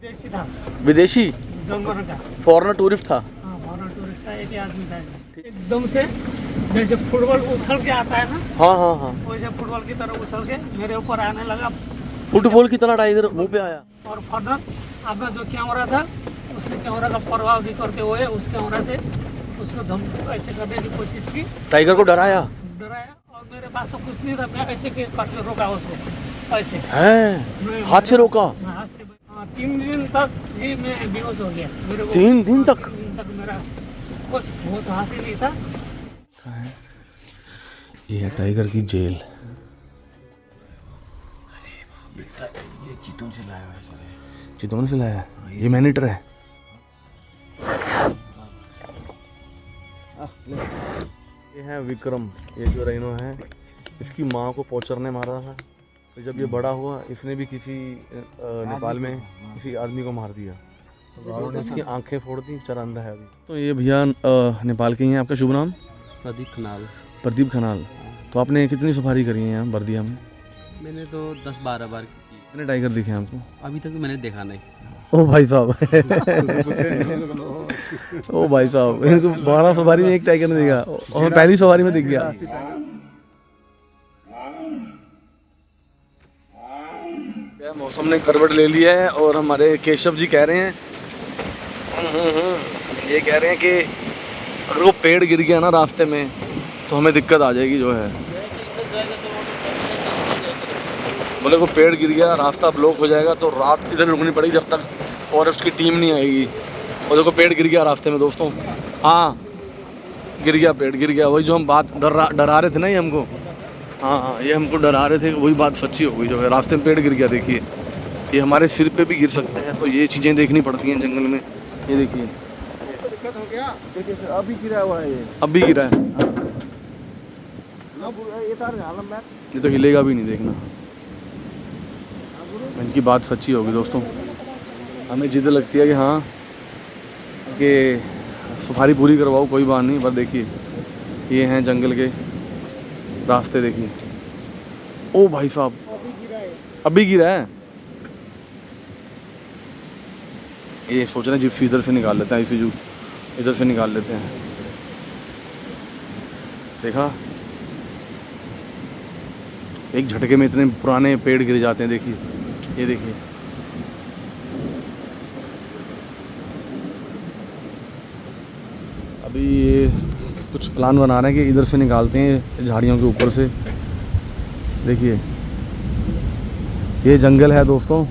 विदेशी था। विदेशी जानवर का। फॉरेनर टूरिस्ट था। हाँ, फॉरेनर टूरिस्ट था, एक ही आदमी था। एकदम से जैसे फुटबॉल उछल के आता है ना, हाँ हाँ हाँ, वैसे फुटबॉल की तरह उछल के मेरे ऊपर आने लगा। फुटबॉल की तरह टाइगर मुंह पे आया। और फर्दर अपना जो कैमरा था, उसने कैमरा का प्रभाव भी करते हुए उस कैमरा से उसको ऐसे करने की कोशिश की। टाइगर को डराया डराया और मेरे पास तो कुछ नहीं था, मैं ऐसे करके रोका उसको, ऐसे है, हाथ से रोका। हाथ से। 3 दिन तक जी मैं बेहोश हो गया। मेरे को 3 दिन तक? 3 दिन तक मेरा कुछ होश हासिल नहीं था। ये है टाइगर की जेल। ये चितौन से लाया है सर। चितौन से लाया है? ये मैनीटर है। ये है विक्रम, ये जो राइनो है, इसकी माँ को पोचर ने मारा था। तो जब ये बड़ा हुआ, इसने भी किसी नेपाल में किसी आदमी को मार दिया, तो इसकी आंखें फोड़ दी, चरंदा है अभी। तो ये भैया नेपाल के ही हैं। आपका शुभ नाम? प्रदीप खनाल। प्रदीप खनाल। तो आपने कितनी सफारी करी है यहाँ बर्दिया में? मैंने तो 10-12 बार की। कितने टाइगर दिखे हैं आपको? अभी तक मैंने देखा नहीं। ओ भाई साहब ओ भाई साहब, इनको 12 सवारी में एक टाइगर नहीं दिखा और मैं पहली सवारी में दिख गया। मौसम ने करवट ले लिया है और हमारे केशव जी कह रहे हैं, ये कह रहे हैं कि अगर वो पेड़ गिर गया ना रास्ते में तो हमें दिक्कत आ जाएगी। जो है बोले को पेड़ गिर गया, रास्ता ब्लॉक हो जाएगा, तो रात इधर रुकनी पड़ेगी जब तक फॉरेस्ट की टीम नहीं आएगी। और देखो पेड़ गिर गया रास्ते में दोस्तों। हाँ गिर गया, पेड़ गिर गया। वही जो हम बात डरा रहे थे ना ये हमको, हाँ ये हमको डरा रहे थे, वही बात सच्ची हो गई। जो है रास्ते में पेड़ गिर गया, देखिए ये हमारे सिर पे भी गिर सकते हैं, तो ये चीज़ें देखनी पड़ती हैं जंगल में। ये देखिए दिक्कत हो गया, देखिए अभी गिरा हुआ है ये। अब भी गिरा है, ये तो हिलेगा भी नहीं, देखना। इनकी बात सच्ची होगी दोस्तों। हमें जिद लगती है कि हाँ कि सफारी पूरी करवाओ, कोई बात नहीं, पर देखिए ये हैं जंगल के रास्ते, देखिए। ओ भाई साहब, अभी गिरा है। ये सोच रहे हैं जिप्सी इधर से निकाल लेते हैं, इसी जू इधर से निकाल लेते हैं। देखा, एक झटके में इतने पुराने पेड़ गिर जाते हैं। देखिए, ये देखिए, अभी ये कुछ प्लान बना रहे हैं कि इधर से निकालते हैं झाड़ियों के ऊपर से। देखिए ये जंगल है दोस्तों,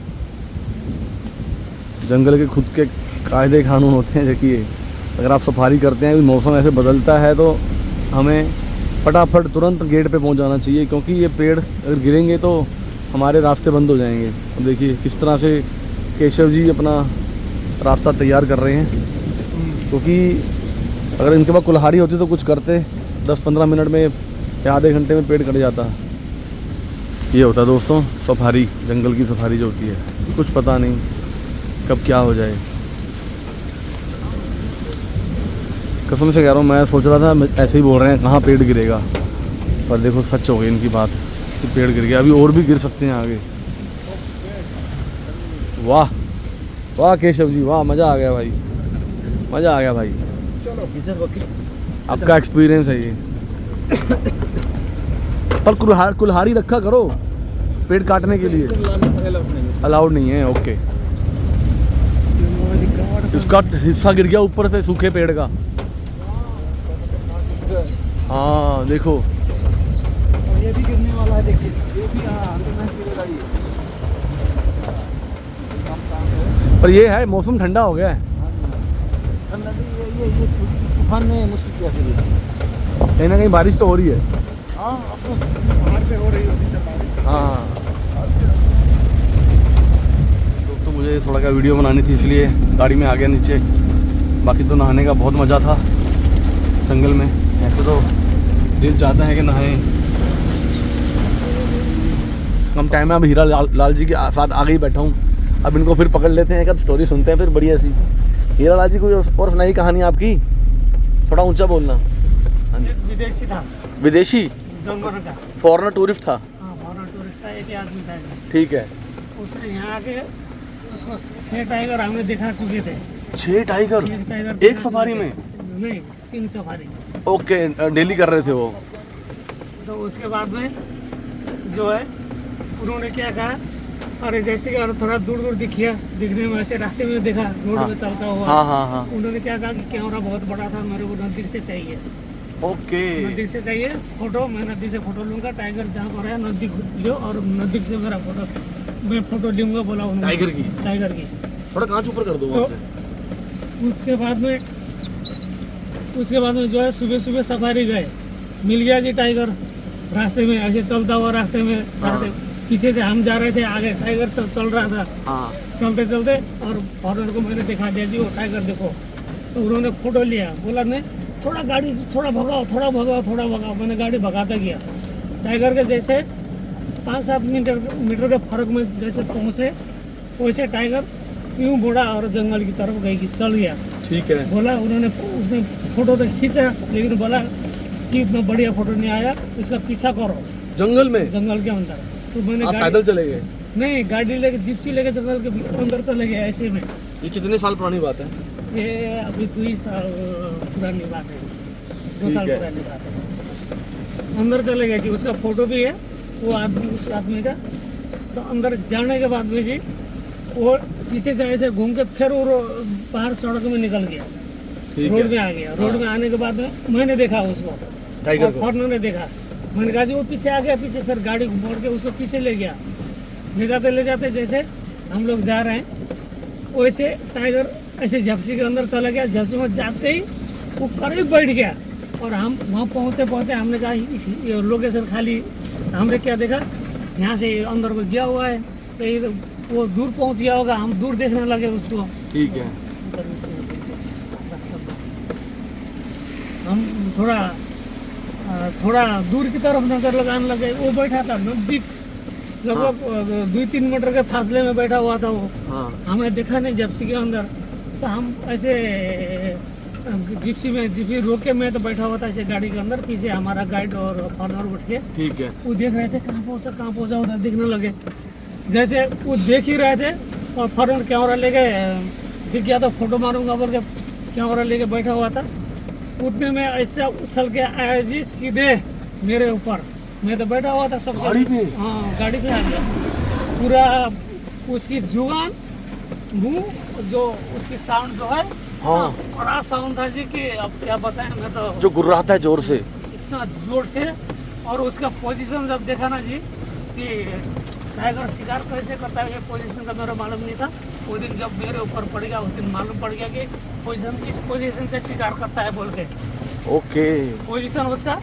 जंगल के खुद के कायदे कानून होते हैं। देखिए अगर आप सफारी करते हैं, मौसम ऐसे बदलता है, तो हमें फटाफट तुरंत गेट पे पहुंच जाना चाहिए, क्योंकि ये पेड़ अगर गिरेंगे तो हमारे रास्ते बंद हो जाएंगे। तो देखिए किस तरह से केशव जी अपना रास्ता तैयार कर रहे हैं, क्योंकि अगर इनके पास कुल्हाड़ी होती तो कुछ करते, 10-15 मिनट में या आधे घंटे में पेड़ कट जाता। ये होता है दोस्तों सफारी, जंगल की सफारी जो होती है, कुछ पता नहीं कब क्या हो जाए। कसम से कह रहा हूँ, मैं सोच रहा था ऐसे ही बोल रहे हैं कहाँ पेड़ गिरेगा, पर देखो सच हो गई इनकी बात कि पेड़ गिर गया। अभी और भी गिर सकते हैं आगे। वाह वाह केशव जी, वाह, मज़ा आ गया भाई, मज़ा आ गया भाई। आपका एक्सपीरियंस है ये। पर कुल्हाड़ी रखा करो पेड़ काटने के लिए, अलाउड नहीं है। ओके, इसका हिस्सा गिर गया ऊपर से सूखे पेड़ का। हाँ देखो, ये भी गिरने वाला है, देखिए ये भी। हाँ गिरेगा ये। पर ये है मौसम ठंडा हो गया है। ठंडा नहीं, ये तूफान में मुश्किल क्या फिर। कहीं ना कहीं बारिश तो हो रही है। हाँ अब तो पहाड़ पे हो रही होती है बारिश। हाँ तो मुझे थोड़ा क्या वीडियो बनानी थी, इसलिए गाड़ी में आ गया नीचे। बाकी तो नहाने का बहुत मज़ा था जंगल में। ऐसे तो दिल चाहता है कि नहाएं। कम टाइम में अब हीरा लाल जी के साथ आगे ही बैठा हूँ। अब इनको फिर पकड़ लेते हैं, एक स्टोरी सुनते हैं फिर बढ़िया सी। हीरा लाल जी कोई और सुनाई कहानी आपकी, थोड़ा ऊंचा बोलना। एक विदेशी था। विदेशी जानवर का। फॉरेनर टूरिस्ट था। हाँ, फॉरेनर टूरिस्ट था, एक ही आदमी था। ठीक है। उसने यहाँ आके उसको 6 टाइगर हमने दिखा चुके थे। 6 टाइगर 6 टाइगर एक दिखा सफारी चुके में? थे। नहीं, 3 सफारी। ओके, डेली कर रहे थे वो। तो उसके बाद में जो है उन्होंने क्या कहा, अरे जैसे कि और थोड़ा दूर दूर दिखने में ऐसे रास्ते में देखा रोड हाँ। में चलता हुआ। हाँ हाँ हाँ। उन्होंने क्या कहा कि कैमरा बहुत बड़ा था, मेरे को नज़दीक से चाहिए, ओके। नज़दीक से चाहिए फोटो। मैं नज़दीक से फोटो लूँगा, टाइगर जहाँ पर है नज़दीक लो और नज़दीक से मेरा फोटो, मैं फोटो लूँगा बोला उन्होंने। टाइगर की थोड़ा कांच ऊपर कर दो तो वहाँ से। उसके बाद में जो है सुबह सुबह सफारी गए, मिल गया जी टाइगर रास्ते में, ऐसे चलता हुआ रास्ते में। पीछे से हम जा रहे थे, आगे टाइगर चल रहा था। हाँ। चलते चलते और फॉरनर को मैंने दिखा दिया जी वो टाइगर देखो। तो उन्होंने फोटो लिया, बोला नहीं थोड़ा गाड़ी थोड़ा भगाओ। मैंने गाड़ी भगाता गया। टाइगर के जैसे 5-7 मीटर के फर्क में जैसे पहुँचे, वैसे टाइगर यूँ मुड़ा और जंगल की तरफ गई, चल गया। ठीक है। बोला उन्होंने, उसने फोटो तो खींचा लेकिन बोला कि इतना बढ़िया फोटो नहीं आया, इसका पीछा करो जंगल में? जंगल के अंदर। तो मैंने आप पैदल चले गए? नहीं, गाड़ी लेके, जिप्सी लेके जंगल के अंदर चले गए ऐसे में। ये कितने साल पुरानी बात है? ये अभी 2 साल पुरानी बात है, 2 साल ठीक है। पुरानी बात है। अंदर चले गए जी, उसका फोटो भी है वो आदमी, उस आदमी का। तो अंदर जाने के बाद में जी वो पीछे से ऐसे घूम के फिर वो बाहर सड़क में निकल गया, रोड में आ गया। रोड में आने के बाद में मैंने देखा उसको, टाइगर को? फॉरनर ने देखा। मैंने कहा जी वो पीछे आ गया, पीछे फिर गाड़ी मोड़ के उसको पीछे ले गया। ले जाते जैसे हम लोग जा रहे हैं वैसे टाइगर ऐसे झपसी के अंदर चला गया। झपसी में जाते ही वो करीब बैठ गया और हम वहाँ पहुँचते हमने कहा ये लोकेशन खाली। हमने क्या देखा, यहाँ से अंदर को गया हुआ है, तो ये वो दूर पहुँच गया होगा, हम दूर देखने लगे उसको। ठीक है। हम थोड़ा दूर की तरफ नजर लगाने लगे। वो बैठा था नजदीक, लगभग 2-3 मीटर के फासले में बैठा हुआ था वो। हाँ। हमें देखा नहीं जिप्सी के अंदर। तो हम ऐसे जिप्सी रोके में तो बैठा हुआ था ऐसे गाड़ी के अंदर, पीछे हमारा गाइड और फॉरनर उठ के। ठीक है। वो देख रहे थे कहाँ पहुँचा उधर देखने लगे। जैसे वो देख ही रहे थे और फॉरनर कैमरा लेके दिख गया तो फोटो मारूंगा बोल के कैमरा लेके बैठा हुआ था। उतने में ऐसा उछल के आया जी सीधे मेरे ऊपर। मैं तो बैठा हुआ था सबसे गाड़ी पे? हाँ, गाड़ी पे आ गया। पूरा उसकी जुबान, मुंह, जो उसकी साउंड जो है, हाँ। बड़ा साउंड था जी कि अब क्या बताएं। मैं तो जो गुर्राता है जोर से? इतना जोर से। और उसका पोजीशन जब देखा ना जी कि टाइगर शिकार कैसे करता है, ये पोजीशन का मेरा मालूम नहीं था। वो दिन जब मेरे ऊपर पड़ गया, उस दिन मालूम पड़ गया कि पोजीशन इस पोजीशन से शिकार करता है बोल के। ओके। पोजीशन उसका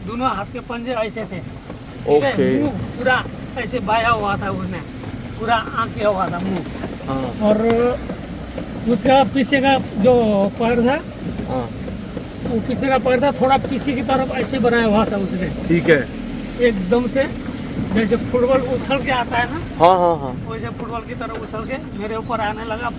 दोनों हाथ के पंजे ऐसे थे, ठीक है? ओके। मुंह पूरा ऐसे बाया हुआ था, उसने पूरा आँख किया हुआ था मुंह। हाँ। और उसका पीछे का जो पैर था, हाँ। वो पीछे का पैर था थोड़ा पीछे की तरफ ऐसे बनाया हुआ था उसने, ठीक है। एकदम से जैसे फुटबॉल उछल के आता है ना, हाँ हाँ हाँ। वैसे फुटबॉल की तरह उछल के मेरे ऊपर आने लगा।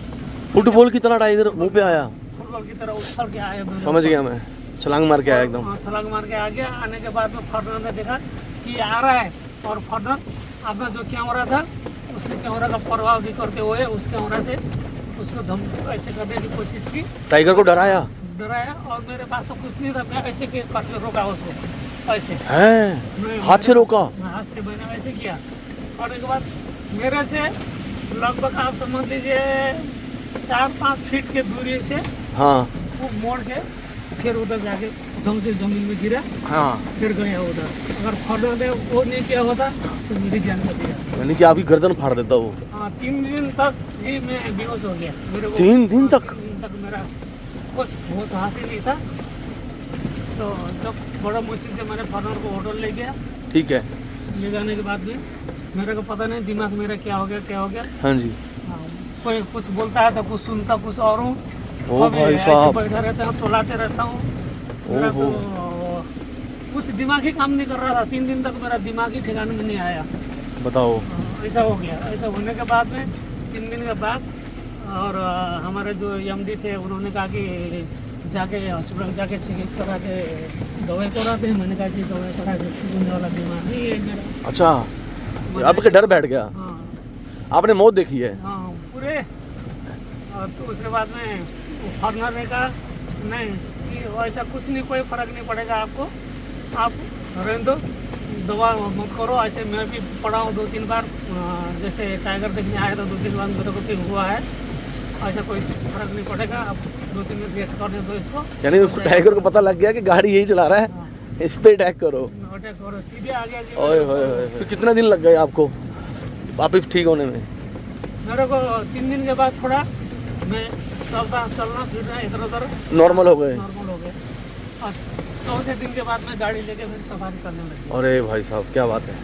फुटबॉल की तरह टाइगर मुंह पे आया? फुटबॉल की तरह उछल के आया मेरे समझ ऊपर। गया मैं, छलांग मार के आया एकदम। हाँ, छलांग मार के आ गया। आने के बाद में फॉरनर ने देखा कि आ रहा है, और फॉरनर अपना जो कैमरा था उसने कैमरा का प्रभाव भी करते हुए उस कैमरा से उसको ऐसे करने की कोशिश की। टाइगर को डराया? और मेरे पास तो कुछ नहीं था, मैं ऐसे करके रोका उसको, ऐसे है? हाथ से रोका? हाथ से मैंने ऐसे किया। और एक बाद मेरे से लगभग आप समझ लीजिए 4-5 फीट के दूरी से हाँ। वो मोड़ के फिर उधर जाके से जमीन में गिरा। हाँ। फिर गया उधर। अगर फॉरनर ने वो नहीं किया होता तो मेरी जान बच गया। यानी कि आपकी गर्दन फाड़ देता वो? हाँ, 3 दिन तक जी मैं बेहोश हो गया। मेरे को 3 दिन तक? 3 दिन तक मेरा होश हासिल नहीं था। तो जब बड़ा मुश्किल से मैंने फॉरनर को होटल ले गया। ठीक है। ले जाने के बाद में मेरे को पता नहीं दिमाग मेरा क्या हो गया। हाँ जी। हाँ, कोई कुछ बोलता है तो कुछ सुनता कुछ और हूँ। ओ भाई साहब। बैठा रहता हूँ, टोलाते रहता हूँ। मेरा तो कुछ दिमाग ही काम नहीं कर रहा था। 3 दिन तक मेरा दिमाग ही ठिकाने में नहीं आया। बताओ। ऐसा हो गया। ऐसा होने के बाद में 3 दिन के बाद और हमारे जो एमडी थे उन्होंने कहा कि जाके हॉस्पिटल जाके चेकअप करा के दवाई कराते हैं। मैंने कहा कि दवाई करा के घूमने वाला बीमार नहीं है मेरा। अच्छा, आपके डर बैठ गया? हाँ आपने मौत देखी है? हाँ, तो उसके बाद में फॉरनर ने कहा नहीं कि ऐसा कुछ नहीं, कोई फर्क नहीं पड़ेगा आपको, आप रहने दो, दवा मत करो। ऐसे मैं भी पढ़ा हूँ 2-3 बार, जैसे टाइगर देखने आया था 2-3 बार मेरे को भी हुआ है, ऐसा कोई फर्क नहीं पड़ेगा, आप 2-3 मिनट वेट करने दो इसको। यानी उसको टाइगर को पता लग गया कि गाड़ी यही चला रहा है, हाँ, इस पे अटैक करो। अटैक करो, सीधे आ गया जी। ओए होए होए, तो कितने दिन लग गए आपको वापिस ठीक होने में? मेरे को 3 दिन के बाद थोड़ा मैं चलना फिरना इधर उधर नॉर्मल हो गए? नॉर्मल हो गए, और 4थे दिन के बाद मैं गाड़ी लेके फिर सफारी चलने लगी। अरे भाई साहब क्या बात है,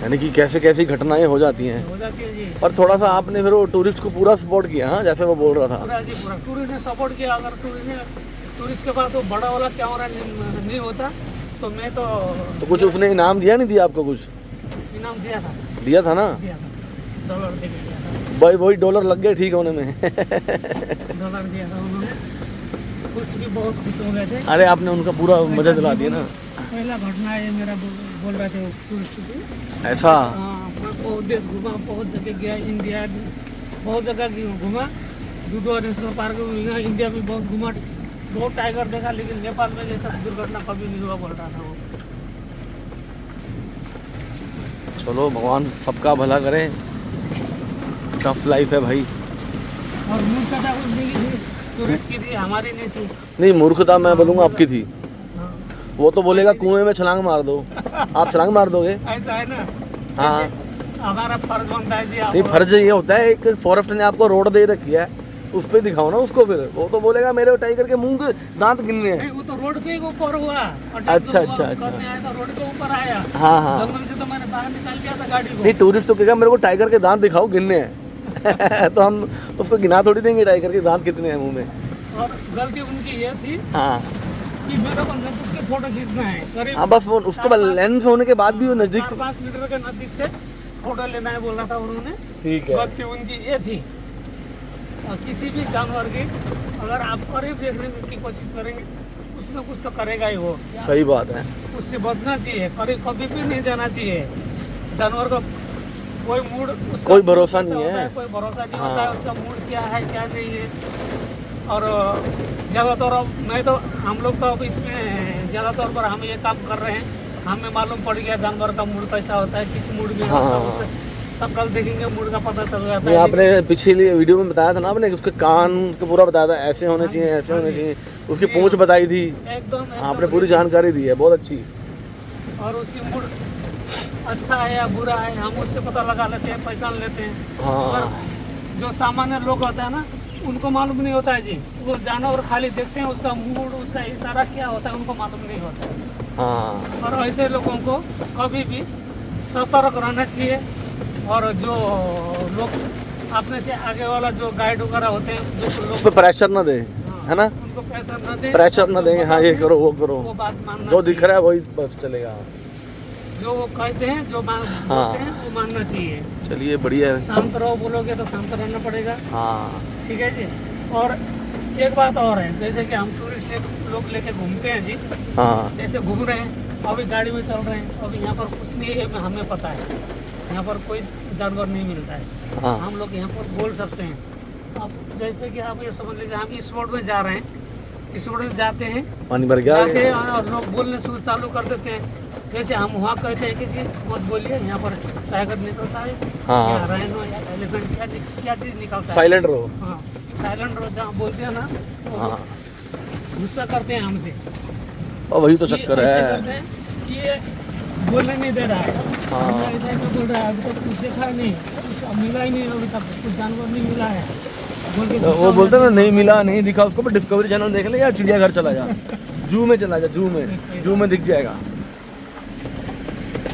यानी कि कैसे कैसी घटनाएं हो जाती हैं। हो जाती है जी। और थोड़ा सा आपने फिर वो टूरिस्ट को पूरा सपोर्ट किया, हाँ, जैसे वो बोल रहा था। पूरा जी पूरा टूरिस्ट ने सपोर्ट किया। अगर टूरिस्ट के पास वो बड़ा वाला कैमरा नहीं होता तो मैं तो कुछ उसने इनाम दिया नहीं दिया आपको? कुछ इनाम दिया था ना? $1 दे के दिया था। भाई वही डॉलर लग गए ठीक होने में। $1 दिया था उन्होंने, खुश भी बहुत खुश हो गए थे। अरे आपने उनका पूरा मजा दिला दिया ना। पहला घटना है मेरा, बोल रहे थे टूरिस्ट की। ऐसा? हाँ, मैं बहुत देश घूमा, बहुत जगह गया, इंडिया बहुत जगह घूमा, दुधवा नेशनल पार्क में, इंडिया में बहुत घूमा, बहुत टाइगर देखा, लेकिन नेपाल में जैसा दुर्घटना कभी नहीं हुआ बोल रहा था वो। चलो भगवान सबका भला करे, टफ लाइफ है भाई। और मूर्खता उसकी थी, टूरिस्ट की थी, हमारी नहीं थी। नहीं मूर्खता मैं बोलूँगा आपकी थी। हाँ, वो तो बोलेगा कुएं में छलांग मार दो, आप छलांग मार दोगे? ऐसा है ना। हाँ। हमारा फर्ज बनता है जी। नहीं फर्ज ये होता है, एक फॉरेस्ट ने आपको रोड दे रखी है, उस पे दिखाओ ना उसको। फिर वो तो बोलेगा मेरे टाइगर के मुंह के दांत गिनने हैं। नहीं, वो तो रोड पे ही ऊपर हुआ। अच्छा, अच्छा, अच्छा। करने आया था, रोड के ऊपर आया। हाँ हाँ। जंगल से तो मैंने बाहर निकाल दिया था गाड़ी को। नहीं टूरिस्ट तो कहेगा मेरे को टाइगर के दांत दिखाओ, गिनने हैं। तो हम उसको गिना थोड़ी देंगे टाइगर के दांत कितने हैं मुंह में। और गलती उनकी ये थी हाँ कि मेरे को नजदीक से फोटो खींचना है, करीब हाँ, बस वो उसके बाद लेंस होने के बाद भी वो नजदीक से। 4-5 मीटर के नजदीक से फोटो लेना है बोला था उन्होंने। ठीक है। गलती उनकी ये थी। और किसी भी जानवर की अगर आप करीब देखने की कोशिश करेंगे, कुछ ना कुछ तो करेगा ही वो। सही बात है। उससे बचना चाहिए, करीब कभी भी नहीं जाना चाहिए। जानवर का कोई मूड, उसका कोई मूड भरोसा कैसा नहीं होता है। कोई भरोसा नहीं हाँ। होता है उसका मूड क्या है क्या नहीं है। और ज़्यादातर अब मैं तो हम लोग तो अब इसमें ज़्यादातर पर हम ये काम कर रहे हैं, हमें मालूम पड़ गया जानवर का मूड कैसा होता है, किस मूड में हाँ। होता है। सब कल देखेंगे मूड का पता चल जाता नहीं है। आपने पिछली वीडियो में बताया था ना आपने, उसके कान तो पूरा बताया था, ऐसे होने चाहिए, ऐसे होने चाहिए। उसकी पूंछ बताई थी, एकदम आपने पूरी जानकारी दी है, बहुत अच्छी। और उसकी मूड अच्छा है या बुरा है हम उससे पता लगा लेते हैं, पहचान लेते हैं। हाँ और जो सामान्य लोग होते हैं ना, उनको मालूम नहीं होता है जी। वो जानवर खाली देखते हैं, उसका मूड, उसका इशारा क्या होता है उनको मालूम नहीं होता है। हाँ और ऐसे लोगों को कभी भी सतर्क रहना चाहिए। और जो लोग अपने से आगे वाला जो गाइड वगैरह होते हैं, जो उस लोग पर प्रेशर ना दे, है ना? उनको प्रेशर न दें, प्रेशर ना देंगे, हाँ ये करो वो करो, वो बात मानना जो दिख चाहिए। रहा है वही बस चलेगा। जो वो कहते हैं, जो बोलते हैं वो मानना चाहिए। चलिए बढ़िया है। शांत रहो बोलोगे तो शांत रहना पड़ेगा। हाँ ठीक है जी। और एक बात और है, जैसे कि हम टूरिस्ट लोग लेके घूमते हैं जी, हाँ जैसे घूम रहे हैं, अभी गाड़ी में चल रहे हैं, अभी यहाँ पर कुछ नहीं है, हमें पता है यहाँ पर कोई जानवर नहीं मिलता है। हाँ हम लोग यहाँ पर बोल सकते हैं। अब जैसे कि आप ये समझ लीजिए, हम इस रोड में जा रहे हैं, इस रोड में जाते हैं, पानी भर गया जाते हैं और लोग बोलने शुरू चालू कर देते हैं। जैसे हम वहाँ कहते हैं कि जी मत बोलिए, यहाँ पर टाइगर निकलता है, हाँ। या राइनो या एलिफेंट, क्या चीज़ निकलता है। साइलेंट रहो। हाँ, साइलेंट रहो, जहाँ बोलते हैं ना तो हाँ गुस्सा करते हैं हमसे। और वही तो कि चक्कर ऐसे है। करते हैं कि ये बोलने नहीं दे रहा है। हाँ। हम ऐसा ऐसा बोल रहा है, अभी तक कुछ देखा नहीं, कुछ मिला ही नहीं, अभी तक कुछ जानवर नहीं मिला है बोल के गुस्सा वो हो बोलते हैं जाते ना, नहीं मिला नहीं दिखा उसको, पर डिस्कवरी चैनल देख ले या चिड़ियाघर चला जा, जू में चला जा, जू में दिख जाएगा। हैं।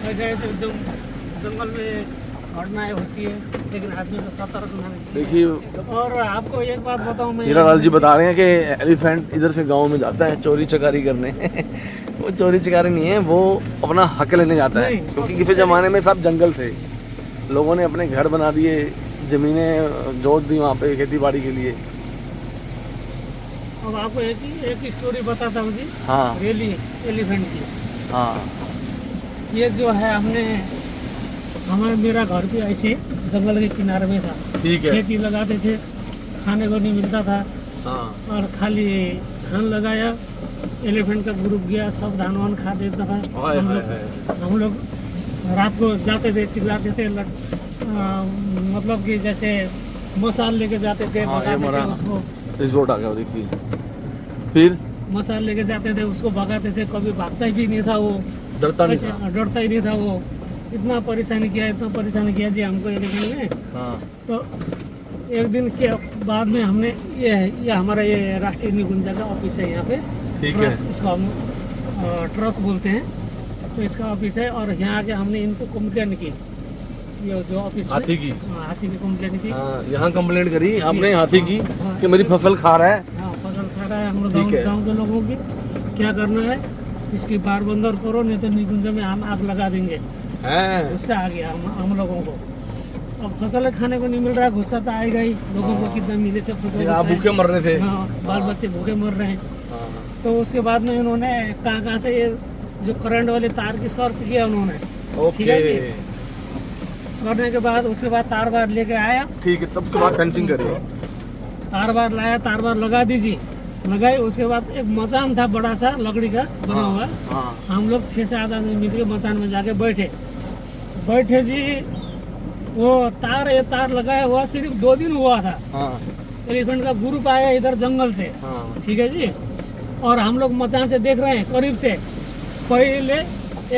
ऐसे ऐसे जंगल में घटनाएं होती है, लेकिन आदमी को सतर्क रहना चाहिए। देखिए और आपको एक बात बताऊं मैं, हीरालाल जी बता रहे हैं कि एलिफेंट इधर से गांव में जाता है चोरी चकारी करने। वो चोरी चकारी नहीं है, वो अपना हक लेने जाता है, नहीं। क्योंकि किसी ज़माने में सब जंगल थे, लोगों ने अपने घर बना दिए, ज़मीनें जोत दी वहाँ पे खेती बाड़ी के लिए। अब आपको एक स्टोरी बताता हूँ जी। हाँ रेली एलिफेंट की। हाँ ये जो है, हमने हमारा मेरा घर भी ऐसे जंगल के किनारे में था। ठीक है। खेती लगाते थे, खाने को नहीं मिलता था हाँ और खाली धान लगाया, एलिफेंट का ग्रुप गया, सब धान वान खा देता था। हाय हम हाय लोग- हाय। हम लोग रात को जाते थे, चिल्लाते थे, मतलब कि जैसे मसाल लेके जाते थे, हाँ, ये भगाते थे हमारा- उसको, रिजोर्ट आ गया वो देखिए। फिर मसाल लेके जाते थे, उसको भगाते थे, कभी भागता भी नहीं था वो, डरता नहीं ऐसे था। डरता ही नहीं था वो। इतना परेशानी किया जी हमको एलिफेंट में। हाँ तो एक दिन के बाद में हमने ये हमारा ये राष्ट्रीय निकुंज का ऑफिस है यहाँ पे। ठीक है। ट्रस्ट, इसको हम ट्रस्ट बोलते हैं। तो इसका ऑफिस है और यहाँ आके हमने इनको कंप्लेन की, ये जो ऑफिस में- हाथी की? हाँ, हाथी की कंप्लेन की। हाँ, यहाँ कंप्लेंट करी आपने हाथी की हाँ। कि मेरी फसल खा रहा है। हाँ, फसल खा रहा है हम लोग ठीक है। गाँव के लोगों की। क्या करना है, इसकी बार बंदर करो, नहीं तो निकुंज में हम आग लगा देंगे। हैं? गुस्सा आ गया हम लोगों को। अब फसल खाने को नहीं मिल रहा, गुस्सा तो आएगा ही। लोगों को कितना मिले से फसल फिर आप खाएं। भूखे मर रहे थे। हाँ, बाल बच्चे भूखे मर रहे हैं। हाँ, तो उसके बाद में उन्होंने कहाँ से ये जो करंट वाले तार की सर्च किया उन्होंने। ठीक है ओके जी। करने के बाद उसके बाद तार बार लेके आया, ठीक है। तब के बाद फेंसिंग करिए। तार बार लाया, तार बार लगा दीजिए, लगाई। उसके बाद एक मचान था बड़ा सा लकड़ी का बना हुआ। हाँ हम लोग 6 से 8 आदमी मिल के मचान में जाके बैठे जी। वो ये तार लगाया हुआ सिर्फ 2 दिन हुआ था। हाँ एलिफेंट का ग्रुप आया इधर जंगल से, हाँ। ठीक है जी। और हम लोग मचान से देख रहे हैं करीब से। पहले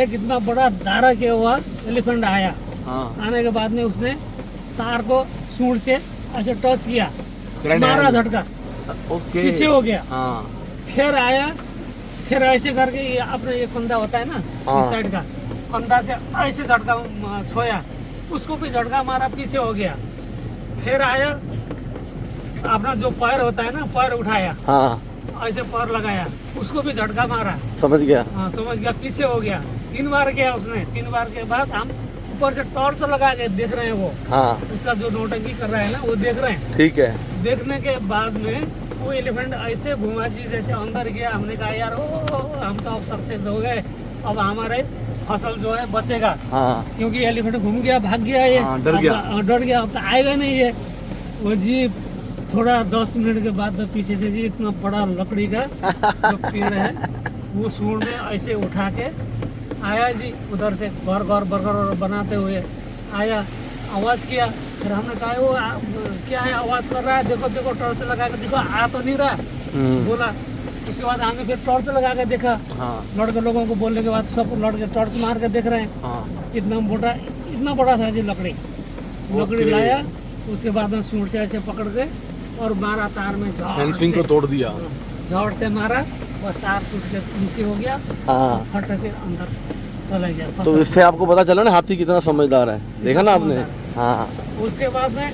एक इतना बड़ा दारा किया हुआ एलिफेंट आया। हाँ आने के बाद में उसने तार को सूंड से ऐसे टच किया, करंट मारा आया। झटका, ओके पीछे हो गया। हाँ फिर आया, फिर ऐसे करके ये अपने ये कंधा होता है ना हाँ। इस साइड का, कंधा से ऐसे झटका छोया, उसको भी झटका मारा, पीछे हो गया। फिर आया, अपना जो पैर होता है ना, पैर उठाया, हाँ ऐसे पैर लगाया, उसको भी झटका मारा। समझ गया। हाँ, समझ गया, पीछे हो गया। 3 बार किया उसने। 3 बार के बाद हम ऊपर से टॉर्च लगा के देख रहे हैं वो, हाँ उसका जो नौटंकी कर रहा है ना वो देख रहे हैं। ठीक है। देखने के बाद में वो एलिफेंट ऐसे घुमा जी जैसे अंदर गया। हमने कहा यार हम तो अब सक्सेस हो गए, अब हमारे फसल जो है बचेगा, हाँ क्योंकि एलिफेंट घूम गया, भाग गया ये। हाँ, डर गया। डर गया, अब तो आएगा नहीं ये। वो जी थोड़ा 10 मिनट के बाद में पीछे से जी इतना बड़ा लकड़ी का जो पेड़ है वो सूंड में ऐसे उठा के आया जी, उधर से घर बर्गर बनाते हुए आया, आवाज़ किया। फिर हमने कहा वो क्या है, आवाज़ कर रहा है, देखो देखो, टॉर्च लगा के देखो, आ तो नहीं रहा। बोला। उसके बाद हमने फिर टॉर्च लगा के देखा। हाँ लड़के लोगों को बोलने के बाद सब लड़के टॉर्च मार के देख रहे हैं। हाँ इतना बड़ा था जी लकड़ी लाया। उसके बाद में सूंड से ऐसे पकड़ के और मारा तार में, फेंसिंग को तोड़ दिया। झाड़ से मारा, बस तार टूट के नीचे हो गया, हाँ फट के अंदर चला गया। तो इससे आपको पता चला ना हाथी कितना समझदार है। देखा ना आपने। हाँ उसके बाद में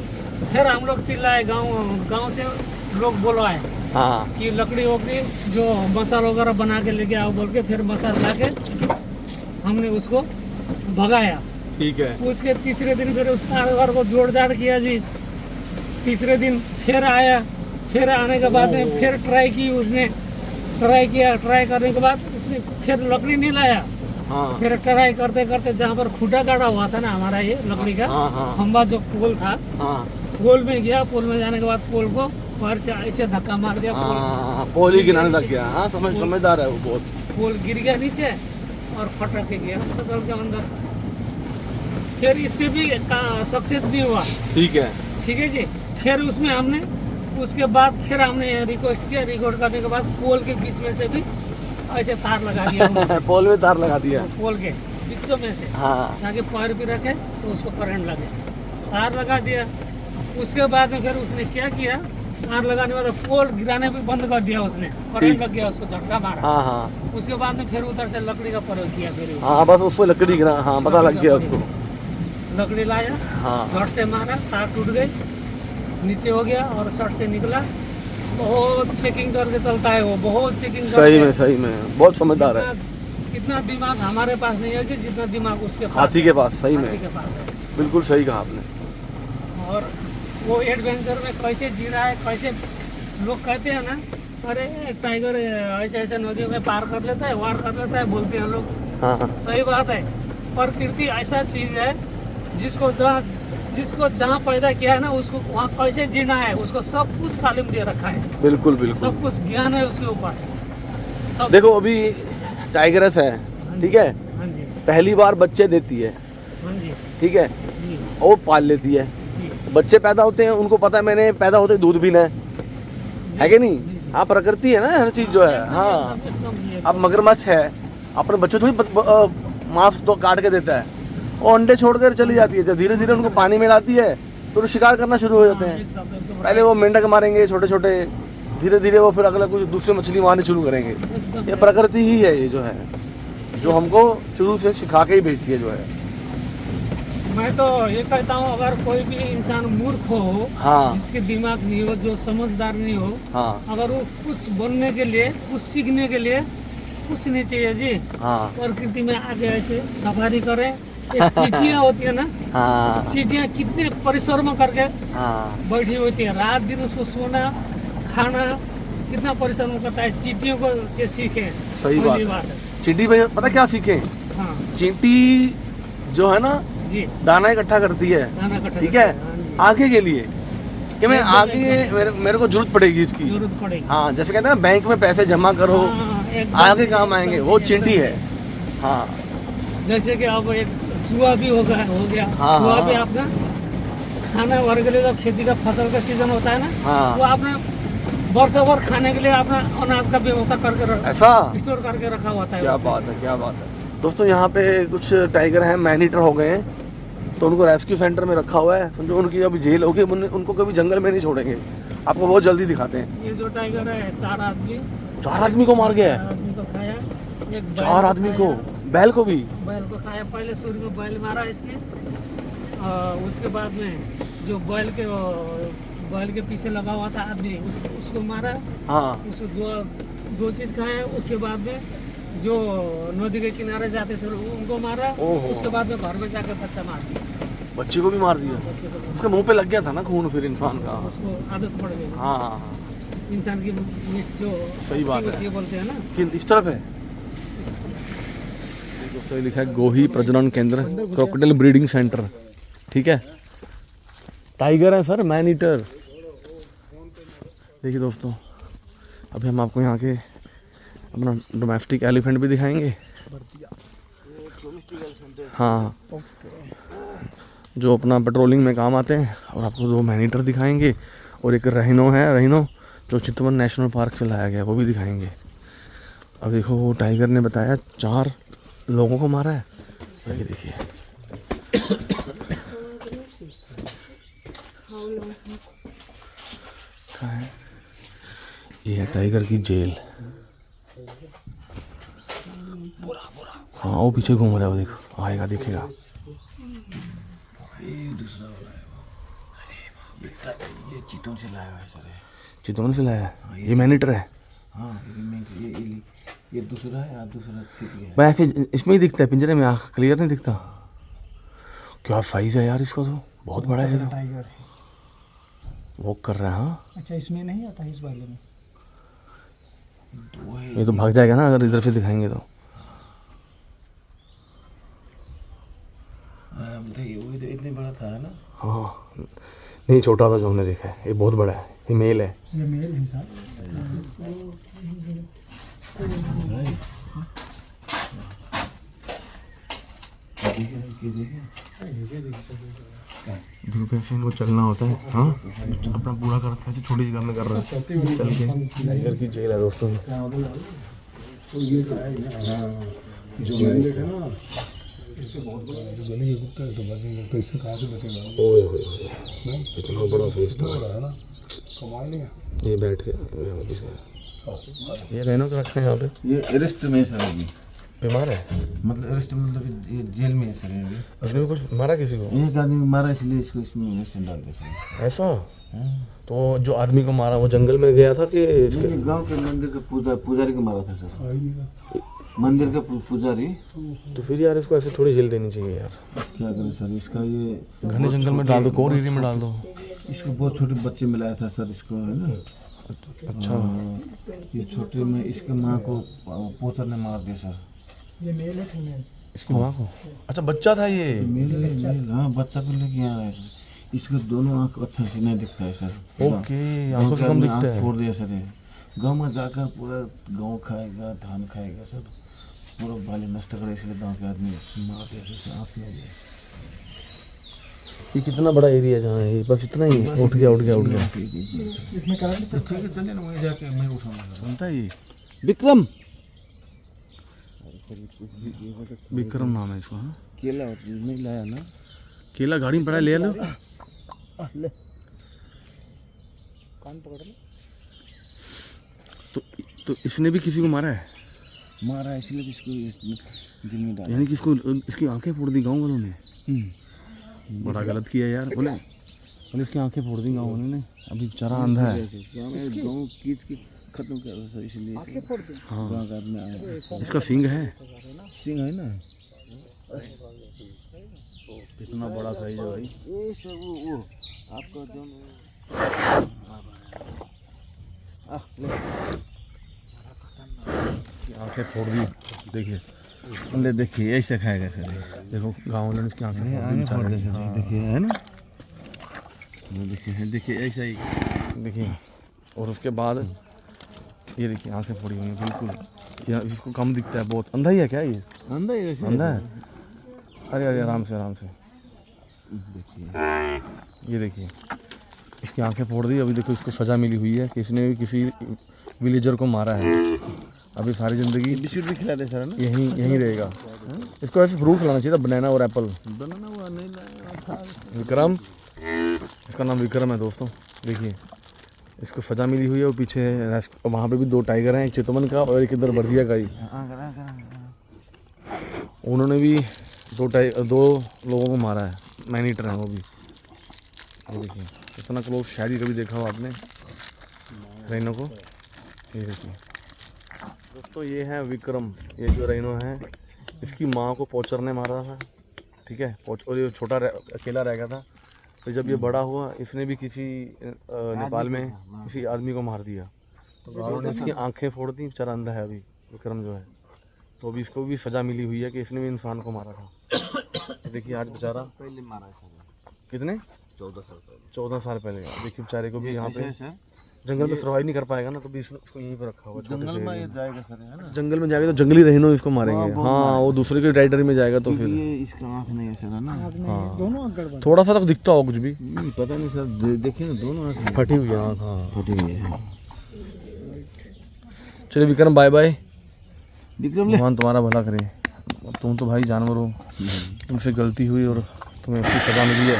फिर हम लोग चिल्लाए, गांव से लोग बुलवाए हाँ कि लकड़ी वकड़ी जो मसाला वगैरह बना के लेके आओ बोल के। फिर मसाला ला के हमने उसको भगाया। ठीक है। उसके तीसरे दिन फिर उस तार को जोड़ जाड़ किया जी। तीसरे दिन फिर आया, फिर आने के बाद में फिर ट्राई की उसने, ट्राई करने के बाद उसने फिर लकड़ी नहीं लाया। हाँ फिर ट्राई करते करते जहाँ पर खूटा गाड़ा हुआ था ना हमारा ये लकड़ी का हाँ हाँ खंबा, जो पोल था, हाँ पोल में गया। पोल में जाने के बाद पोल को पैर से ऐसे धक्का मार दिया। हाँ पोल ही गिराने लग गया। हाँ समझदार है वो बहुत। पोल गिर गया नीचे और फटक के गया फसल के अंदर। फिर इससे भी सक्सेस नहीं हुआ। ठीक है। ठीक है जी। फिर उसमें हमने उसके बाद फिर हमने रिक्वेस्ट किया। रिकॉर्ड करने के बाद पोल के बीच में से भी ऐसे तार लगा दिया उन्होंने। पोल में तार लगा दिया। पोल के बीचों में से, हाँ ताकि पैर भी रखे तो उसको करंट लगे। तार लगा दिया। उसके बाद में फिर उसने क्या किया, तार लगाने के बाद पोल गिराने भी बंद कर दिया उसने, करंट लग गया, उसको झटका मारा। हाँ हाँ उसके बाद में फिर उधर से लकड़ी का प्रयोग किया। फिर हाँ बस उसको लकड़ी गिरा। हाँ पता लग गया उसको। लकड़ी लाया, हाँ झट से मारा, तार टूट गई, नीचे हो गया और शर्ट से निकला। बहुत चेकिंग करके चलता है वो, बहुत चेकिंग सही में बहुत समझदार है। इतना दिमाग हमारे पास नहीं है जी, जितना दिमाग उसके पास हाथी है। के पास। सही हाथी में के पास है। बिल्कुल सही कहा आपने। और वो एडवेंचर में कैसे जी रहा है, कैसे लोग कहते हैं ना, अरे टाइगर ऐसे ऐसे नदियों में पार कर लेता है, वार कर लेता है, बोलते हैं लोग। हाँ हाँ सही बात है। प्रकृति ऐसा चीज है जिसको जहाँ पैदा किया है ना, उसको वहाँ कैसे जीना है, उसको सब कुछ तालीम दे रखा है, बिल्कुल बिल्कुल। सब कुछ ज्ञान है उसके ऊपर सब। देखो अभी टाइगरस है, ठीक है, हाँ जी, पहली बार बच्चे देती है, हाँ जी, ठीक है, जी, और वो पाल लेती है। जी, बच्चे पैदा होते हैं, उनको पता है मैंने पैदा होते ही दूध पीना है कि नहीं? जी, जी। हाँ, प्रकृति है ना हर चीज जो है। हाँ, एकदम ये अब मगरमच्छ है, अपने बच्चों थोड़ी मांस तो काट के देता है, और अंडे छोड़कर चली जाती है। जब धीरे धीरे उनको पानी में लाती है तो वो शिकार करना शुरू हो जाते हैं। एकदम पहले वो मेंढक मारेंगे छोटे छोटे, धीरे धीरे वो फिर अगला कुछ दूसरे मछली मारने शुरू करेंगे। ये प्रकृति ही है, ये जो है, जो हमको शुरू से सिखा के ही भेजती है जो है। मैं तो ये कहता हूँ, अगर कोई भी इंसान मूर्ख हो, हाँ जिसके दिमाग नहीं हो, जो समझदार नहीं हो, हाँ अगर वो कुछ बनने के लिए, कुछ सीखने के लिए कुछ नहीं चाहिए जी, हाँ प्रकृति में आगे ऐसे सफारी करें। एक चींटियाँ होती है ना, हाँ चींटियाँ कितने परिश्रम करके हाँ बैठी होती है, रात दिन उसको सोना खाना कितना परिश्रम करता है। चींटियों को से सीखे, सही पहली बात है। चींटी पे पता क्या सीखे? हाँ चींटी जो है ना, जी, दाना इकट्ठा करती है, दाना इकट्ठा ठीक करते है, हैं, हाँ जी। आगे के लिए कि मैं एकदम, आगे मेरे को जरूरत पड़ेगी इसकी। जरूरत पड़ेगी। हाँ, जैसे कहते हैं ना बैंक में पैसे जमा करो, हाँ, एकदम, आगे काम आएंगे, वो एकदम, चींटी है। एकदम। हाँ जैसे कि अब एक चूहा भी हो गया हाँ, चूहा हाँ। भी आपका खाना भर के लिए, जब खेती का फसल का सीजन होता है ना, हाँ। वो आपने वर्षों भर खाने के लिए अपना अनाज का व्यवस्था करके ऐसा स्टोर करके रखा होता है क्या उसमें। बात है, क्या बात है। दोस्तों यहाँ पे कुछ टाइगर हैं, मैन ईटर हो गए हैं, तो उनको रेस्क्यू सेंटर में रखा हुआ है। समझो उनकी अभी जेल होगी, उनको कभी जंगल में नहीं छोड़ेंगे। आपको बहुत जल्दी दिखाते हैं। ये जो टाइगर है, 4 आदमी 4 आदमी को मार गया 4 है, आदमी को खाया, एक बैल 4 आदमी को, खाया, बैल को भी। बैल को खाया। पहले शुरू में बैल मारा इसने, उसके बाद में जो बैल के पीछे लगा हुआ था आदमी, उसको मारा, हाँ उसको दो चीज खाया। उसके बाद में जो नदी के किनारे जाते थे उनको मारा। ओहो। उसके बाद में घर में जाकर बच्चा मार दिया, बच्चे को भी मार दिया। बच्चे को उसके मुंह पे लग गया था ना खून फिर इंसान का। उसको आदत पड़ गई। हाँ हाँ, हाँ। इंसान की मीट जो सही बात अच्छी होती है। बोलते हैं ना। कि इस तरफ है, दोस्तों लिखा है गोही प्रजनन केंद्र, क्रोकोडाइल ब्रीडिंग सेंटर, ठीक है। टाइगर है सर, मैन ईटर। देखिए दोस्तों, अभी हम आपको यहाँ के अपना डोमेस्टिक एलिफेंट भी दिखाएंगे। हाँ, जो अपना पेट्रोलिंग में काम आते हैं, और आपको 2 मैन ईटर दिखाएंगे, और एक रहीनो है, रहीनो जो चितवन नेशनल पार्क से लाया गया, वो भी दिखाएंगे। अब देखो, वो टाइगर ने बताया 4 लोगों को मारा है। ये देखिए, क्या है? ये है टाइगर की जेल। हाँ, वो पीछे घूम रहा है, वो देखो, आएगा दिखेगा। ये चीतों से लाया है सर। चितवन से लाया है, ये मैनीटर है। हाँ, ये दूसरा है, या दूसरा सीख गया। भाई फिर इसमें ही दिखता है, पिंजरे में आँख क्लियर नहीं दिखता। क्या साइज है यार इसका, तो बहुत बड़ा है। टाइगर है। वॉक कर रहा है। हाँ, अच्छा, इसमें नहीं आता, इस वाले में। ये तो भाग जाएगा ना अगर इधर से दिखाएंगे तो। वो इतने बड़ा था ना। हाँ, नहीं छोटा था जो हमने देखा है, ये बहुत बड़ा है, ये मेल है। ये मेल है सर। देखो कैसे इनको चलना होता है। हाँ, अपना पूरा करता है, छोटी जगह में कर रहा है, चल के। टाइगर की जेल है दोस्तों। जो मैंने देखा ना, इससे बहुत बड़ा जो गली के कुत्ता है, तो बचेंगे कैसे, कहाँ से बचेगा? ओए होए, इतना बड़ा फेस था। बड़ा है ना, कमाल नहीं है। ये बैठ के ये रहना तो रखते हैं यहाँ पे। ये अरेस्ट में सर अभी बीमार है, मतलब अरेस्ट मतलब ये जेल में है सर अभी। उसने कुछ मारा किसी को? एक आदमी मारा, इसलिए इसको इसमें अरेस्ट डाल दिया सर। ऐसा? तो जो आदमी को मारा वो जंगल में गया था कि इसके? ये गांव के मंदिर के पुजारी को मारा था सर, मंदिर का पुजारी। तो फिर यार इसको ऐसे थोड़ी जेल देनी चाहिए यार। क्या करें सर, इसका ये घने जंगल में डाल दो, कोर एरिया में डाल दो। इसको बहुत छोटे बच्चे में लाया था सर, इसको है ना। अच्छा, ये छोटे में इसके माँ को पोतर ने मार दिया सर। ये मेल है फीमेल? इसकी माँ को? अच्छा बच्चा था ये। हाँ बच्चा को लेके आया है। इसके दोनों आँख अच्छा से नहीं दिखता है सर। ओके, आंखों से कम दिखता है। फोड़ दिया सर। गाँव में जाकर पूरा गाँव खाएगा, धान खाएगा सर, पूरा बाली नष्ट करे, इसलिए गाँव के आदमी मार दिया सर, आँख में गया। ये कितना बड़ा एरिया जहाँ है, बस इतना ही? उठ गया इसमें करा ठीक है, चलिए ना वहीं जाके मैं उठाऊंगा। सुनता है ये? विक्रम विक्रम नाम है इसका। हाँ, केला नहीं लाया ना? केला गाड़ी में पड़ा है, ले लो। कान पकड़ लो। तो इसने भी किसी को मारा है? मारा है, इसलिए इसको दिल में डाला। यानी कि इसको, इसकी आंखें फोड़ दी गाँव वालों ने। बड़ा गलत किया यार। बोले इसकी आंखें फोड़ दी गाँव वालों ने। अभी बेचारा अंधा है। गाँव कीच के खत्म कर रहा सर, इसलिए आंखें फोड़ दी। हाँ गाँव का आदमी आया। इसका सींग है? सिंह है ना? कितना बड़ा साइज है भाई। ये सर वो आपका जो आंखें फोड़ दी। देखिए, ले देखिए ऐसे खाएगा सर। देखो गाँव वालों ने इसकी आंखें फोड़ दी सर, देखिए है ना? देखिए ऐसा ही देखिए। और उसके बाद ये देखिए आंखें फोड़ी हुई हैं बिल्कुल। या इसको कम दिखता है बहुत। अंधा ही है क्या ये? अंधा ही वैसे अंधा है? अरे अरे आराम से आराम से। देखिए ये देखिए इसकी आंखें फोड़ दी। अभी देखो इसको सज़ा मिली हुई है कि इसने भी किसी विलेजर को मारा है। अभी सारी ज़िंदगी बिस्कुट भी खिला दे सर ना? यहीं रहेगा। इसको ऐसे फ्रूट खिलाना चाहिए था, बनाना और एप्पल। बनाना हुआ नहीं लाया। विक्रम, इसका नाम विक्रम है दोस्तों। देखिए इसको सज़ा मिली हुई है। और पीछे वहाँ पे भी 2 टाइगर हैं, एक चितवन का और एक इधर बर्दिया का ही। उन्होंने भी 2 लोगों को मारा है। मैन ईटर हैं वो भी। ये देखिए इतना क्लोज शायद ही कभी देखा हो आपने रेनो को। ये देखिए दोस्तों, ये है विक्रम। ये जो रेनो है, इसकी माँ को पोचर ने मारा था, ठीक है। और ये छोटा अकेला रह गया था। तो जब ये बड़ा हुआ, इसने भी किसी नेपाल में किसी आदमी को मार दिया। तो गाँव ने इसकी आंखें फोड़ दी। बेचारा अंधा है अभी विक्रम जो है। तो अभी इसको भी सज़ा मिली हुई है कि इसने भी इंसान को मारा था। तो देखिए आज बेचारा पहले मारा है कितने 14 साल पहले। देखिए बेचारे को भी यहाँ पे सर। जंगल में सर्वाइव नहीं कर पाएगा ना, तो भी इसको यहीं पे रखा हुआ। जंगल में ये जाएगा सर, है ना? जंगल में जाएगा तो जंगली रहनो इसको मारेंगे। हाँ, वो दूसरे के टेरिटरी में जाएगा तो फिर ये इसका आँख नहीं है सर, है ना? हाँ, दोनों आंख गड़बड़। थोड़ा सा तक दिखता हो कुछ भी। पता नहीं सर, देखिए ना दोनों आँख फटी हुई है आँख। हाँ फटी हुई है। चलिए विक्रम, बाय बाय। विक्रम ले। भगवान तुम्हारा भला करे। तुम तो भाई जानवर हो, तुमसे गलती हुई और तुम्हें उसकी सजा मिली है।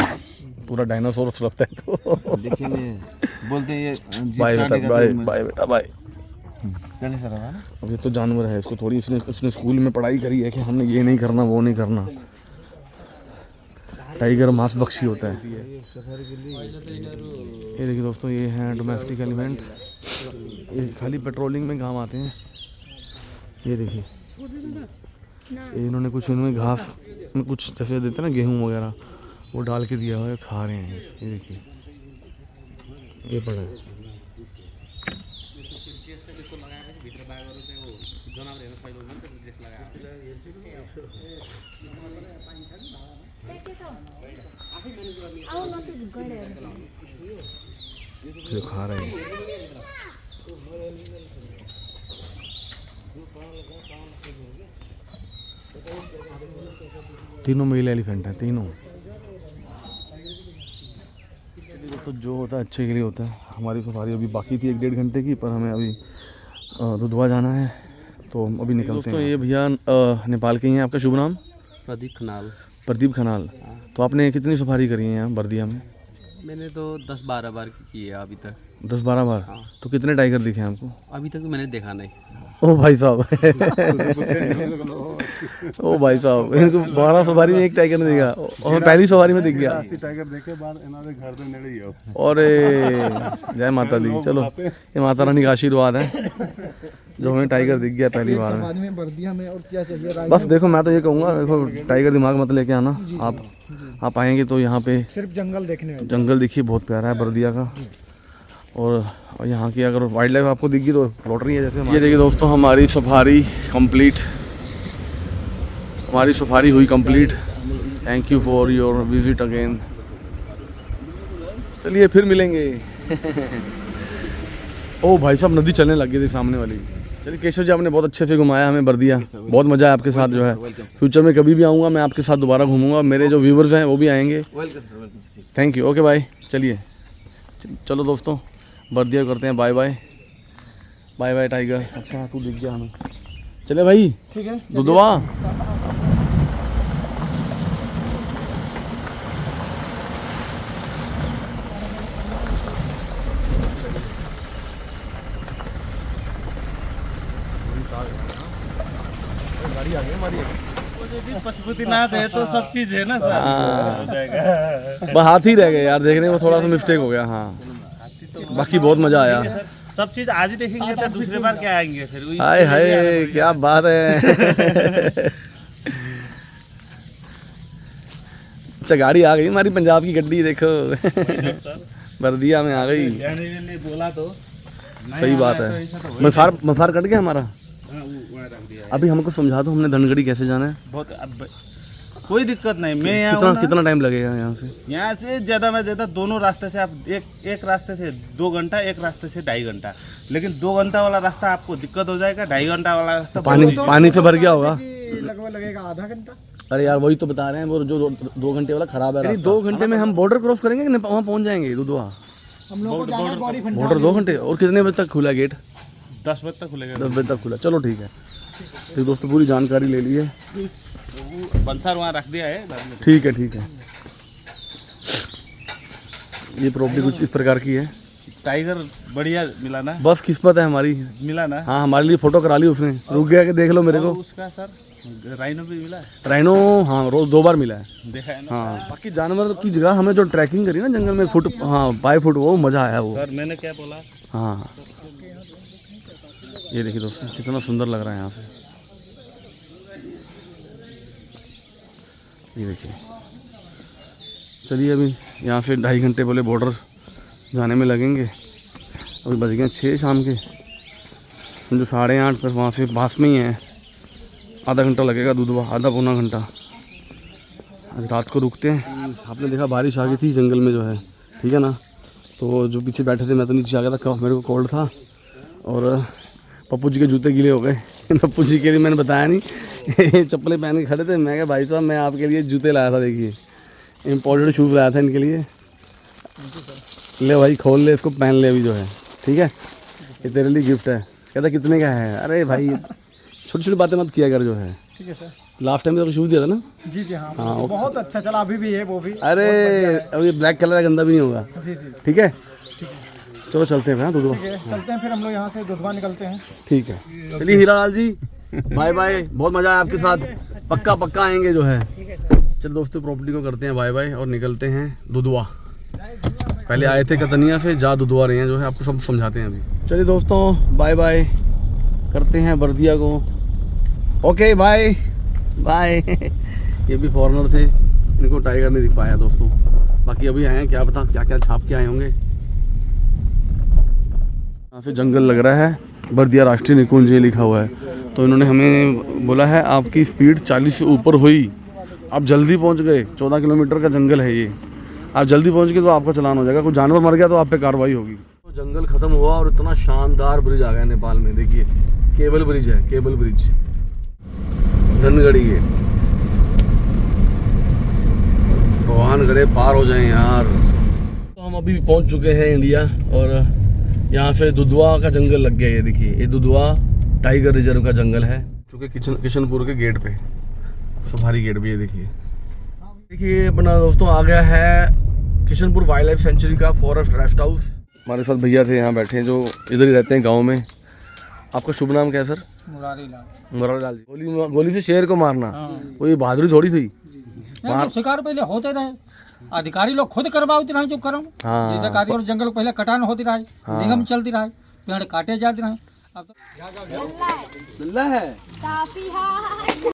पूरा डायनासोर लगता है तो। देखिए बोलते हैं ये बाय बेटा, बाय बाय बेटा, बाय। चलिए सर, है ना? अब ये तो जानवर है, इसको थोड़ी इसने स्कूल में पढ़ाई करी है कि हमने ये नहीं करना वो नहीं करना। टाइगर मांस बख्शी होता है। ये देखिए दोस्तों, ये हैं डोमेस्टिक एलिफेंट। ये खाली पेट्रोलिंग में काम आते हैं। ये देखिए इन्होंने कुछ इनमें घास में कुछ जैसे देते हैं ना गेहूँ वगैरह, वो डाल के दिया हुआ है, खा रहे हैं। ये देखिए ये पड़ा है। जो खा रहे हैं। तीनों मेल एलिफेंट हैं, तीनों। तो जो होता है अच्छे के लिए होता है। हमारी सफारी अभी बाकी थी 1-1.5 घंटे की, पर हमें अभी दुधवा जाना है तो अभी निकलते हैं। ये भैया नेपाल के ही हैं। आपका शुभ नाम? प्रदीप खनाल। प्रदीप खनाल। तो आपने कितनी सफारी करी है यहाँ बर्दिया में? मैंने तो 10-12 बार की है अभी तक। 10-12 बार? हाँ। तो कितने टाइगर दिखे हैं आपको? अभी तक मैंने देखा नहीं। ओ भाई साहब। ओ भाई साहब, इनको 12 सवारी में 1 टाइगर नहीं दिखा और मैं पहली सवारी में दिख गया। टाइगर देखे बाद इन्होंने घर दे नेड़े ही हो। और जय माता दी। चलो, ये माता रानी का आशीर्वाद है जो हमें टाइगर दिख गया पहली बार में बर्दिया में। और क्या चाहिए? बस देखो, मैं तो ये कहूँगा, देखो टाइगर दिमाग मत लेके आना। आप आएंगे तो यहाँ पे सिर्फ जंगल देखने। जंगल देखिए, बहुत प्यारा है बर्दिया का। और यहाँ की अगर वाइल्ड लाइफ आपको दिखी तो लॉटरी है जैसे। ये देखिए दोस्तों, हमारी सफारी कंप्लीट हमारी सफारी हुई complete. Thank you for your visit again. चलिए फिर मिलेंगे। ओ भाई साहब नदी चलने लग गई थी सामने वाली। चलिए केशव जी आपने बहुत अच्छे से घुमाया, हमें बर्दिया, बहुत मज़ा आया आपके साथ जो है। फ्यूचर में कभी भी आऊँगा मैं आपके साथ दोबारा घूमूंगा, मेरे जो व्यूवर्स हैं वो भी आएंगे। Thank you. Okay bye. चलिए चलो दोस्तों बर्दिया करते हैं bye bye. Bye bye tiger. अच्छा तू दिख गया हमें। चले भाई ठीक है। दुधवा। गाड़ी आ गई हमारी। पशुपतिनाथ है तो सब चीज है ना सर। हो जाएगा। बस हाथ ही रह गए यार, देखने में थोड़ा सा मिस्टेक हो गया। हाँ बाकी बहुत मज़ा आया। सब चीज आज ही देखेंगे तो दूसरे बार क्या आएंगे फिर। हाय हाय क्या बात है। अच्छा गाड़ी आ गई हमारी पंजाब की गड्डी, देखो बर्दिया में आ गई। बोला तो सही बात है। मफार कट गया हमारा। अभी हमको समझा दो हमने धनगढ़ी कैसे जाना है। बहुत कोई दिक्कत नहीं। मैं यहाँ कितना टाइम लगेगा यहाँ से ज़्यादा में ज़्यादा दोनों रास्ते से आप एक रास्ते से 2 घंटा, एक रास्ते से 2.5 घंटा। लेकिन 2 घंटा वाला रास्ता आपको दिक्कत हो जाएगा, 2.5 घंटा वाला रास्ता पानी से भर गया होगा। लगभग लगेगा आधा घंटा। अरे यार वही तो बता रहे हैं, वो जो 2 घंटे वाला खराब है। 2 घंटे में हम बॉर्डर क्रॉस करेंगे कि वहाँ पहुँच जाएंगे दुधवा। हम लोग को जाना है बॉडी फंड। बॉर्डर 2 घंटे। और कितने बजे तक खुला गेट? 10 बजे तक खुलेगा। 10 बजे तक खुला। चलो ठीक है। तो दोस्तों पूरी जानकारी ले ली है। बंसार वहाँ रख दिया है। ठीक है ठीक है। ये प्रॉपर्टी कुछ इस प्रकार की है। टाइगर बढ़िया मिला ना। बस किस्मत है हमारी। मिला ना। हाँ हमारे लिए फोटो करा ली उसने। रुक गया कि देख लो मेरे को। उसका सर राइनो भी मिला है। राइनो हाँ रोज 2 बार मिला है। देखा है ना। हाँ बाकी जानवर की जगह हमने जो ट्रैकिंग करी ना जंगल में फुट, हाँ बाय फुट, वो मज़ा आया वो। सर मैंने क्या बोला। हाँ ये देखिए दोस्तों कितना सुंदर लग रहा है यहाँ से। ये देखिए। चलिए अभी यहाँ से 2.5 घंटे पहले बॉर्डर जाने में लगेंगे। अभी बज गए 6 शाम के, जो 8:30 पर वहाँ से पास में ही है। आधा घंटा लगेगा दुधवा, आधा पौना घंटा। आज रात को रुकते हैं। आपने देखा बारिश आ गई थी जंगल में जो है, ठीक है ना। तो जो पीछे बैठे थे मैं तो नीचे आ गया था, मेरे को कोल्ड था और पप्पू जी के जूते गीले हो गए। पप्पू जी के लिए मैंने बताया नहीं, चप्पलें पहन के खड़े थे। मैं कहा भाई साहब मैं आपके लिए जूते लाया था, देखिए इम्पोर्टेड शूज़ लाया था इनके लिए। ले भाई खोल ले इसको, पहन ले अभी जो है, ठीक है ये तेरे लिए गिफ्ट है। कहता कितने का है? अरे भाई छोटी छोटी बातें मत किया कर जो है। ठीक है सर। लास्ट टाइम तो शूज़ दिया था ना। जी जी हाँ बहुत अच्छा चला, अभी भी है वो भी। अरे अब ये ब्लैक कलर का गंदा भी नहीं होगा। जी जी ठीक है चलो चलते हैं। हाँ दुधवा चलते हैं फिर हम लोग यहाँ से दुधवा निकलते हैं। ठीक है। चलिए हीरालाल जी बाय बाय, बहुत मज़ा आया आपके साथ। पक्का आएंगे जो है। चलो दोस्तों प्रॉपर्टी को करते हैं बाय बाय और निकलते हैं दुधवा। पहले आए थे कतनिया से, जा दुधवा रहे हैं जो है, आपको सब समझाते हैं अभी। चलिए दोस्तों बाय बाय करते हैं बर्दिया को। Okay bye bye. ये भी फॉरेनर थे, इनको टाइगर नहीं दिख पाया दोस्तों। बाकी अभी आए हैं, क्या पता क्या क्या छाप के आए होंगे। यहाँ से जंगल लग रहा है, बर्दिया राष्ट्रीय निकुंज ये लिखा हुआ है। तो इन्होंने हमें बोला है आपकी स्पीड 40 से ऊपर हुई, आप जल्दी पहुँच गए। 14 किलोमीटर का जंगल है ये, आप जल्दी पहुँच गए तो आपका चालान हो जाएगा। कोई जानवर मर गया तो आप पे कार्रवाई होगी। तो जंगल ख़त्म हुआ और इतना शानदार ब्रिज आ गया नेपाल में। देखिए केबल ब्रिज है, केबल ब्रिज, धनगढ़ी गेट। भगवान करे पार हो जाए यार। तो हम अभी पहुंच चुके हैं इंडिया और यहाँ से दुधवा का जंगल लग गया। ये देखिए ये दुधवा टाइगर रिजर्व का जंगल है, चूँकि किशनपुर के गेट पे, सफारी गेट भी। ये देखिए अपना दोस्तों आ गया है किशनपुर वाइल्ड लाइफ सेंचुरी का फॉरेस्ट रेस्ट हाउस। हमारे साथ भैया थे यहाँ बैठे हैं जो इधर ही रहते हैं गाँव में। आपका शुभ नाम क्या है सर? मुरारी लाल जी। गोली से शेर को मारना कोई बहादुरी थोड़ी थी। तो शिकार पहले होते रहे, अधिकारी लोग खुद करवाते रहे जो करम। हाँ। जैसे कारीगर जंगल पहले कटान होती रही, निगम चलती रही, पेड़ काटे जाते रहे। अब तो है